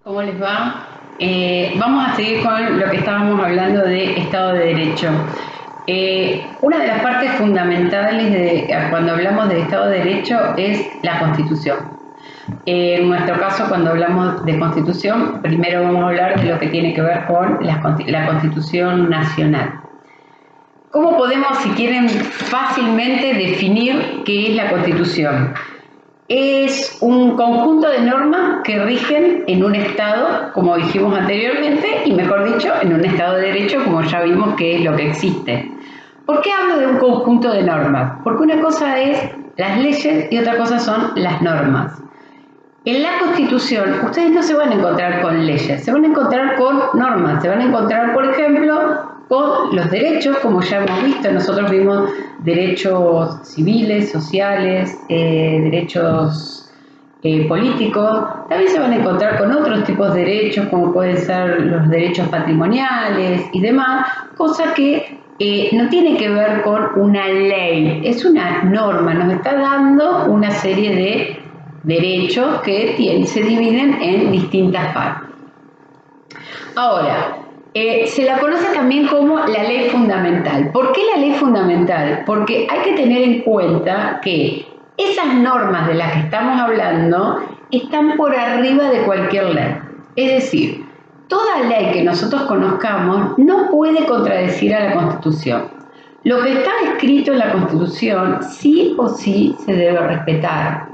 ¿Cómo les va? Vamos a seguir con lo que estábamos hablando de Estado de Derecho. Una de las partes fundamentales cuando hablamos de Estado de Derecho es la Constitución. En nuestro caso, cuando hablamos de Constitución, primero vamos a hablar de lo que tiene que ver con la Constitución Nacional. ¿Cómo podemos, si quieren, fácilmente definir qué es la Constitución? Es un conjunto de normas que rigen en un Estado, como dijimos anteriormente, y mejor dicho, en un Estado de Derecho, como ya vimos que es lo que existe. ¿Por qué hablo de un conjunto de normas? Porque una cosa es las leyes y otra cosa son las normas. En la Constitución ustedes no se van a encontrar con leyes, se van a encontrar con normas, se van a encontrar, por ejemplo, con los derechos, como ya hemos visto, nosotros vimos derechos civiles, sociales, derechos políticos, también se van a encontrar con otros tipos de derechos, como pueden ser los derechos patrimoniales y demás, cosa que no tiene que ver con una ley, es una norma, nos está dando una serie de derechos que se dividen en distintas partes. Ahora, se la conoce también como la ley fundamental. ¿Por qué la ley fundamental? Porque hay que tener en cuenta que esas normas de las que estamos hablando están por arriba de cualquier ley. Es decir, toda ley que nosotros conozcamos no puede contradecir a la Constitución. Lo que está escrito en la Constitución sí o sí se debe respetar.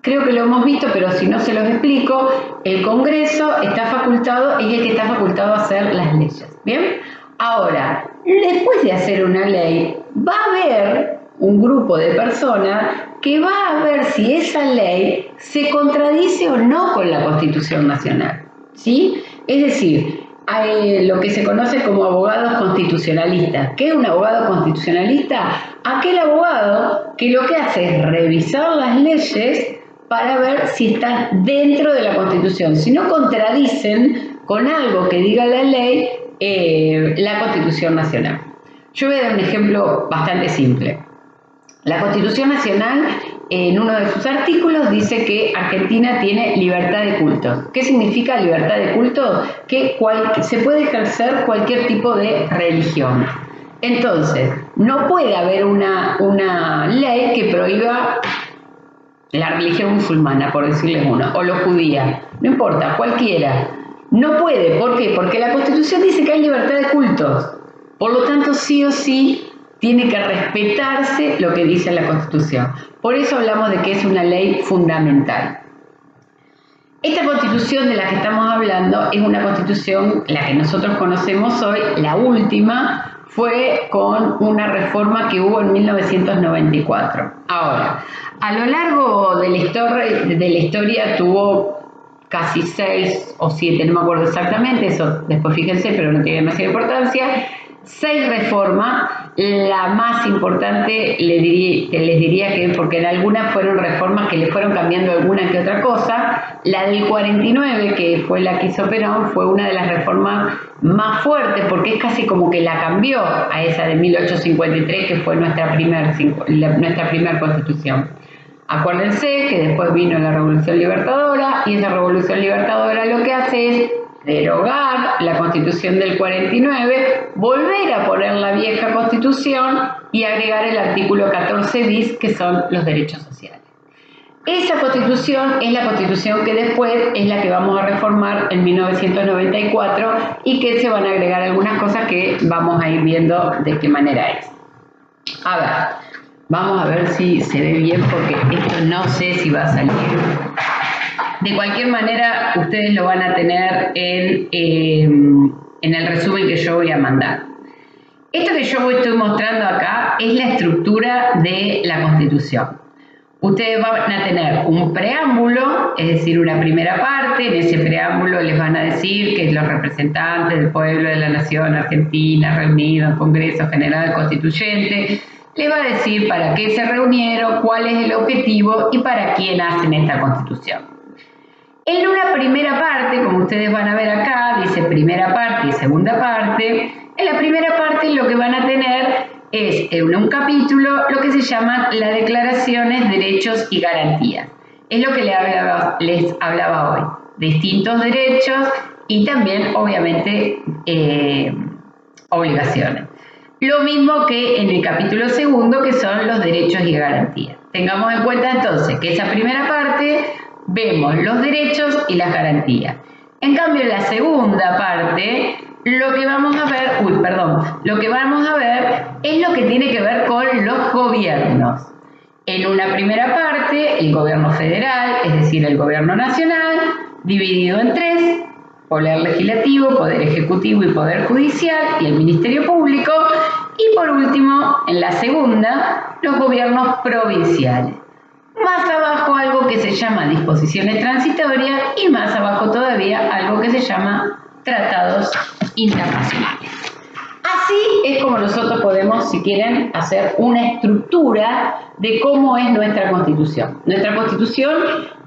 Creo que lo hemos visto, pero si no se los explico, el Congreso está facultado, es el que está facultado a hacer las leyes. ¿Bien? Ahora, después de hacer una ley, va a haber un grupo de personas que va a ver si esa ley se contradice o no con la Constitución Nacional. ¿Sí? Es decir, hay lo que se conoce como abogados constitucionalistas. ¿Qué es un abogado constitucionalista? Aquel abogado que lo que hace es revisar las leyes para ver si están dentro de la Constitución, si no contradicen con algo que diga la ley, la Constitución Nacional. Yo voy a dar un ejemplo bastante simple. La Constitución Nacional, en uno de sus artículos, dice que Argentina tiene libertad de culto. ¿Qué significa libertad de culto? Que se puede ejercer cualquier tipo de religión. Entonces, no puede haber una ley que prohíba la religión musulmana, por decirles una, o los judía, no importa, cualquiera. No puede, ¿por qué? Porque la Constitución dice que hay libertad de cultos. Por lo tanto, sí o sí, tiene que respetarse lo que dice la Constitución. Por eso hablamos de que es una ley fundamental. Esta Constitución de la que estamos hablando es una Constitución, la que nosotros conocemos hoy, la última, fue con una reforma que hubo en 1994. Ahora, a lo largo de la historia tuvo casi 6 o 7, no me acuerdo exactamente, eso después fíjense, pero no tiene demasiada importancia, 6 reformas. La más importante les diría que, porque en algunas fueron reformas que le fueron cambiando alguna que otra cosa, la del 49, que fue la que hizo Perón, fue una de las reformas más fuertes, porque es casi como que la cambió a esa de 1853, que fue nuestra primer constitución. Acuérdense que después vino la Revolución Libertadora, y esa Revolución Libertadora lo que hace es derogar la Constitución del 49, volver a poner la vieja Constitución y agregar el artículo 14 bis, que son los derechos sociales. Esa Constitución es la Constitución que después es la que vamos a reformar en 1994 y que se van a agregar algunas cosas que vamos a ir viendo de qué manera es. A ver, vamos a ver si se ve bien, porque esto no sé si va a salir. De cualquier manera, ustedes lo van a tener en el resumen que yo voy a mandar. Esto que yo estoy mostrando acá es la estructura de la Constitución. Ustedes van a tener un preámbulo, es decir, una primera parte. En ese preámbulo les van a decir que los representantes del pueblo de la nación argentina reunidos en Congreso General Constituyente, les va a decir para qué se reunieron, cuál es el objetivo y para quién hacen esta Constitución. En una primera parte, como ustedes van a ver acá, dice primera parte y segunda parte. En la primera parte lo que van a tener es en un capítulo lo que se llaman las declaraciones, derechos y garantías. Es lo que les hablaba hoy. Distintos derechos y también, obviamente, obligaciones. Lo mismo que en el capítulo segundo, que son los derechos y garantías. Tengamos en cuenta entonces que esa primera parte vemos los derechos y las garantías. En cambio, en la segunda parte, lo que vamos a ver es lo que tiene que ver con los gobiernos. En una primera parte, el gobierno federal, es decir, el gobierno nacional, dividido en tres: poder legislativo, poder ejecutivo y poder judicial, y el ministerio público. Y por último, en la segunda, los gobiernos provinciales. Más abajo algo que se llama disposiciones transitorias y más abajo todavía algo que se llama tratados internacionales. Así es como nosotros podemos, si quieren, hacer una estructura de cómo es nuestra Constitución. Nuestra Constitución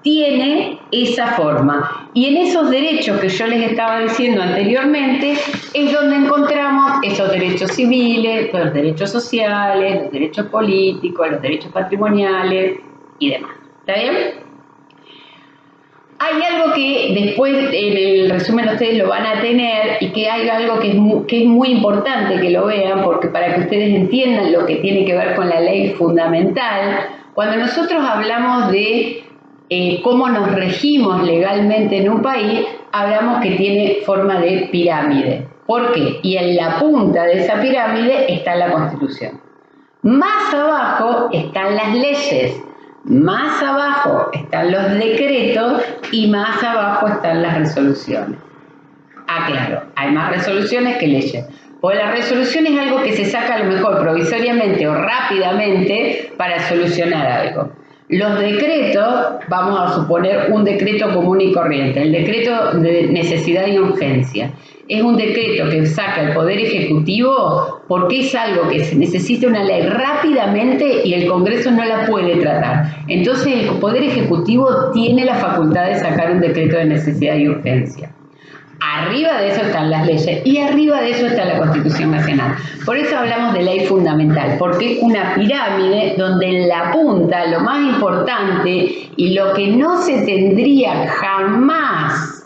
tiene esa forma. Y en esos derechos que yo les estaba diciendo anteriormente es donde encontramos esos derechos civiles, los derechos sociales, los derechos políticos, los derechos patrimoniales y demás. ¿Está bien? Hay algo que después en el resumen ustedes lo van a tener y que hay algo que es muy importante que lo vean, porque para que ustedes entiendan lo que tiene que ver con la ley fundamental. Cuando nosotros hablamos de cómo nos regimos legalmente en un país, hablamos que tiene forma de pirámide. ¿Por qué? Y en la punta de esa pirámide está la Constitución. Más abajo están las leyes. Más abajo están los decretos y más abajo están las resoluciones. Claro, hay más resoluciones que leyes. Pues la resolución es algo que se saca a lo mejor provisoriamente o rápidamente para solucionar algo. Los decretos, vamos a suponer un decreto común y corriente, el decreto de necesidad y urgencia. Es un decreto que saca el Poder Ejecutivo porque es algo que se necesita una ley rápidamente y el Congreso no la puede tratar. Entonces el Poder Ejecutivo tiene la facultad de sacar un decreto de necesidad y urgencia. Arriba de eso están las leyes y arriba de eso está la Constitución Nacional. Por eso hablamos de ley fundamental, porque es una pirámide donde en la punta lo más importante y lo que no se tendría jamás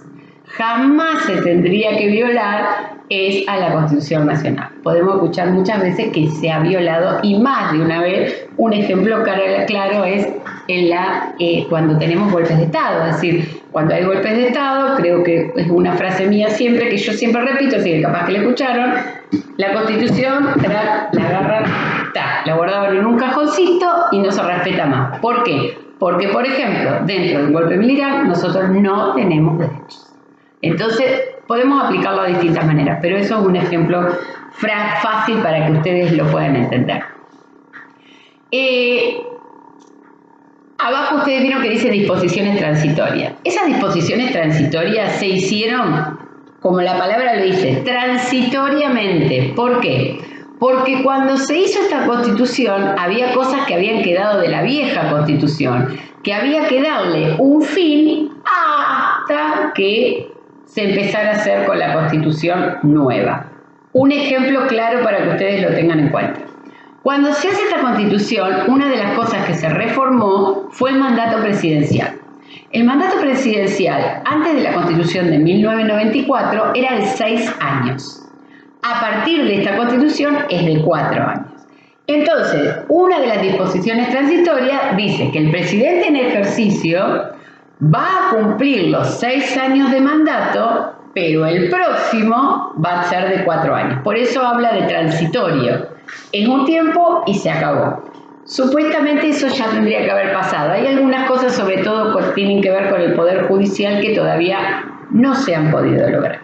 se tendría que violar es a la Constitución Nacional. Podemos escuchar muchas veces que se ha violado y más de una vez. Un ejemplo claro es cuando tenemos golpes de Estado, es decir, cuando hay golpes de Estado, creo que es una frase mía siempre, que yo siempre repito, así que capaz que la escucharon, la Constitución la agarran, la guardaban en un cajoncito y no se respeta más. ¿Por qué? Porque, por ejemplo, dentro del golpe militar nosotros no tenemos derechos. Entonces, podemos aplicarlo de distintas maneras, pero eso es un ejemplo fácil para que ustedes lo puedan entender. Abajo ustedes vieron que dice disposiciones transitorias. Esas disposiciones transitorias se hicieron, como la palabra lo dice, transitoriamente. ¿Por qué? Porque cuando se hizo esta Constitución había cosas que habían quedado de la vieja Constitución, que había que darle un fin hasta que se empezara a hacer con la Constitución nueva. Un ejemplo claro para que ustedes lo tengan en cuenta. Cuando se hace esta Constitución, una de las cosas que se reformó fue el mandato presidencial. El mandato presidencial, antes de la Constitución de 1994, era de 6 años. A partir de esta Constitución es de 4 años. Entonces, una de las disposiciones transitorias dice que el presidente en ejercicio va a cumplir los 6 años de mandato, pero el próximo va a ser de 4 años. Por eso habla de transitorio. Es un tiempo y se acabó. Supuestamente eso ya tendría que haber pasado. Hay algunas cosas, sobre todo, que tienen que ver con el Poder Judicial, que todavía no se han podido lograr.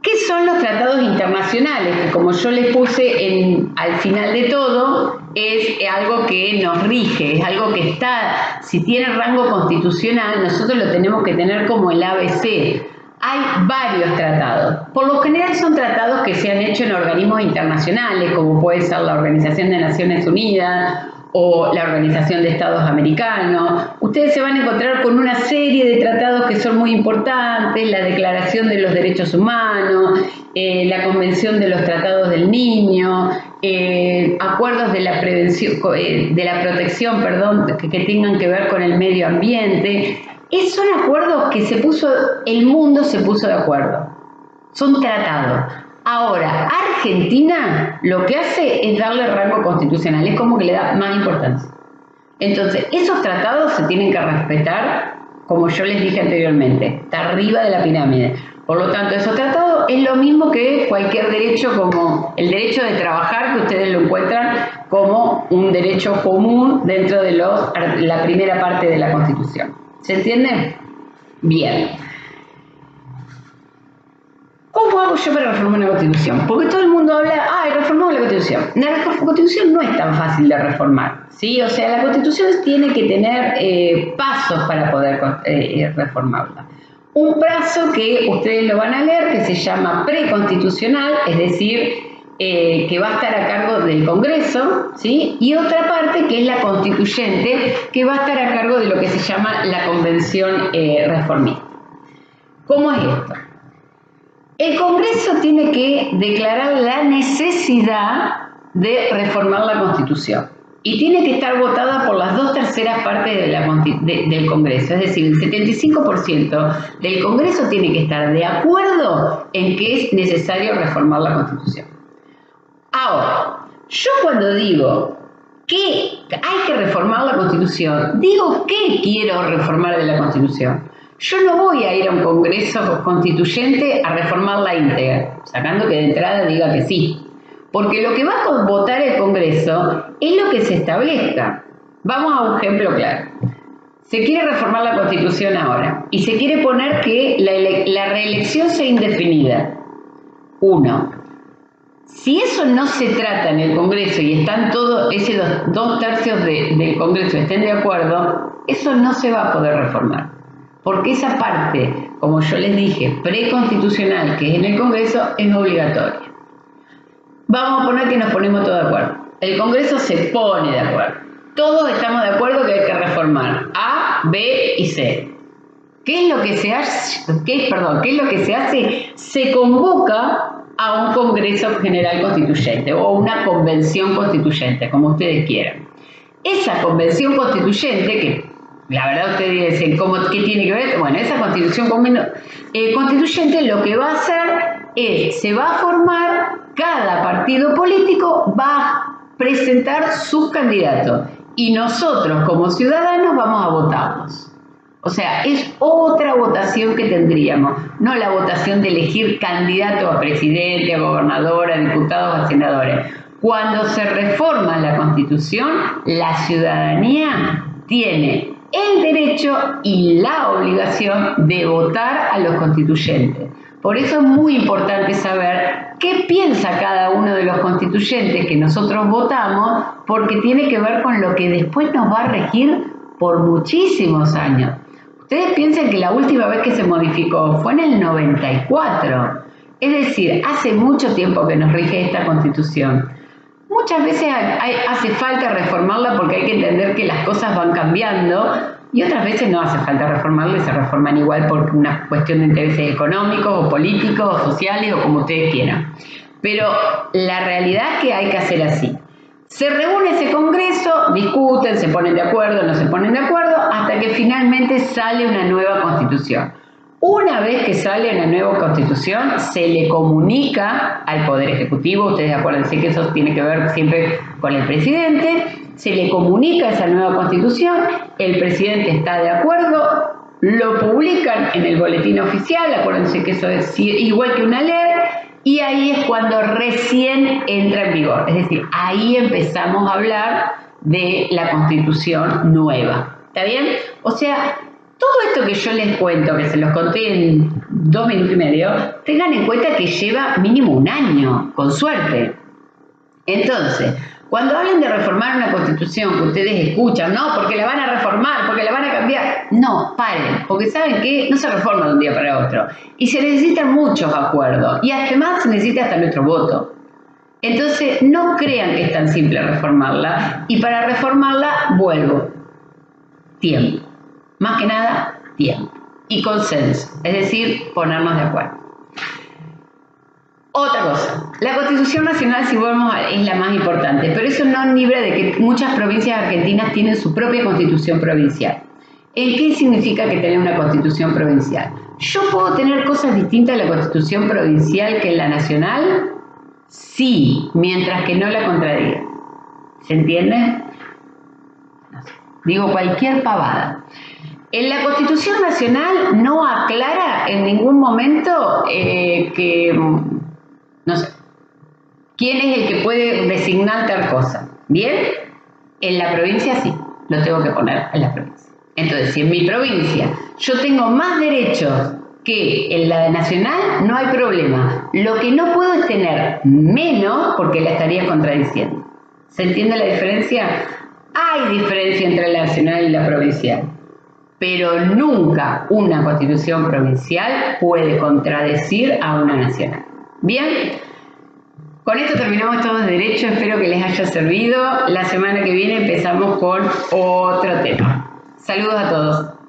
¿Qué son los tratados internacionales? Que, como yo les puse al final de todo, es algo que nos rige, es algo que está, si tiene rango constitucional, nosotros lo tenemos que tener como el ABC. Hay varios tratados. Por lo general son tratados que se han hecho en organismos internacionales, como puede ser la Organización de Naciones Unidas o la Organización de Estados Americanos. Ustedes se van a encontrar con una serie de tratados que son muy importantes, la Declaración de los Derechos Humanos, la Convención de los Tratados del Niño, acuerdos de la prevención, de la protección, que tengan que ver con el medio ambiente. Son acuerdos que el mundo se puso de acuerdo. Son tratados. Ahora, Argentina lo que hace es darle rango constitucional, es como que le da más importancia. Entonces, esos tratados se tienen que respetar, como yo les dije anteriormente, está arriba de la pirámide. Por lo tanto, esos tratados es lo mismo que cualquier derecho, como el derecho de trabajar, que ustedes lo encuentran como un derecho común dentro de la primera parte de la Constitución. ¿Se entiende? Bien. ¿Cómo hago yo para reformar una Constitución? Porque todo el mundo habla, reformamos la Constitución. La Constitución no es tan fácil de reformar, ¿sí? O sea, la Constitución tiene que tener pasos para poder reformarla. Un plazo que ustedes lo van a leer, que se llama preconstitucional, es decir, que va a estar a cargo del Congreso, ¿sí? Y otra parte que es la constituyente, que va a estar a cargo de lo que se llama la Convención Reformista. ¿Cómo es esto? El Congreso tiene que declarar la necesidad de reformar la Constitución y tiene que estar votada por las 2/3 partes del Congreso, es decir, el 75% del Congreso tiene que estar de acuerdo en que es necesario reformar la Constitución. Ahora, yo cuando digo que hay que reformar la Constitución, digo qué quiero reformar de la Constitución. Yo no voy a ir a un Congreso constituyente a reformarla íntegra, sacando que de entrada diga que sí. Porque lo que va a votar el Congreso es lo que se establezca. Vamos a un ejemplo claro. Se quiere reformar la Constitución ahora y se quiere poner que la reelección sea indefinida. 1. Si eso no se trata en el Congreso y están todos, esos 2/3 del Congreso estén de acuerdo, eso no se va a poder reformar. Porque esa parte, como yo les dije, preconstitucional, que es en el Congreso, es obligatoria. Vamos a poner que nos ponemos todos de acuerdo. El Congreso se pone de acuerdo. Todos estamos de acuerdo que hay que reformar A, B y C. ¿Qué es lo que se hace? ¿Qué es lo que se hace? Se convoca a un Congreso General Constituyente o una convención constituyente, como ustedes quieran. Esa convención constituyente, que la verdad ustedes dicen, ¿qué tiene que ver? Bueno, esa constitución constituyente lo que va a hacer es, se va a formar, cada partido político va a presentar sus candidatos y nosotros como ciudadanos vamos a votarlos. O sea, es otra votación que tendríamos, no la votación de elegir candidato a presidente, a gobernador, a diputados, a senadores. Cuando se reforma la Constitución, la ciudadanía tiene el derecho y la obligación de votar a los constituyentes. Por eso es muy importante saber qué piensa cada uno de los constituyentes que nosotros votamos, porque tiene que ver con lo que después nos va a regir por muchísimos años. Ustedes piensan que la última vez que se modificó fue en el 94, es decir, hace mucho tiempo que nos rige esta Constitución. Muchas veces hace falta reformarla porque hay que entender que las cosas van cambiando y otras veces no hace falta reformarla y se reforman igual por una cuestión de intereses económicos o políticos o sociales o como ustedes quieran. Pero la realidad es que hay que hacer así. Se reúne ese Congreso, discuten, se ponen de acuerdo, no se ponen de acuerdo, hasta que finalmente sale una nueva Constitución. Una vez que sale una nueva Constitución, se le comunica al Poder Ejecutivo, ustedes acuérdense que eso tiene que ver siempre con el presidente, se le comunica esa nueva Constitución, el presidente está de acuerdo, lo publican en el boletín oficial, acuérdense que eso es igual que una ley, y ahí es cuando recién entra en vigor, es decir, ahí empezamos a hablar de la Constitución nueva, ¿está bien? O sea, todo esto que yo les cuento, que se los conté en 2 minutos y medio, tengan en cuenta que lleva mínimo 1 año, con suerte. Entonces, cuando hablen de reformar una Constitución que ustedes escuchan, no, porque la van a reformar, porque la van a cambiar, no, paren, porque saben que no se reforma de un día para otro. Y se necesitan muchos acuerdos, y además se necesita hasta nuestro voto. Entonces, no crean que es tan simple reformarla. Y para reformarla, vuelvo. Tiempo. Más que nada, tiempo. Y consenso. Es decir, ponernos de acuerdo. Otra cosa. La Constitución Nacional, si volvemos es la más importante. Pero eso no libra de que muchas provincias argentinas tienen su propia Constitución provincial. ¿En qué significa que tener una Constitución provincial? ¿Yo puedo tener cosas distintas en la Constitución provincial que en la nacional? Sí, mientras que no la contradiga. ¿Se entiende? No sé. Digo cualquier pavada. En la Constitución Nacional no aclara en ningún momento que, no sé, quién es el que puede designar tal cosa. ¿Bien? En la provincia sí, lo tengo que poner en la provincia. Entonces, si en mi provincia yo tengo más derechos que en la nacional, no hay problema. Lo que no puedo es tener menos porque la estaría contradiciendo. ¿Se entiende la diferencia? Hay diferencia entre la nacional y la provincial, pero nunca una constitución provincial puede contradecir a una nacional. ¿Bien? Con esto terminamos Estado de Derecho, espero que les haya servido. La semana que viene empezamos con otro tema. Saludos a todos.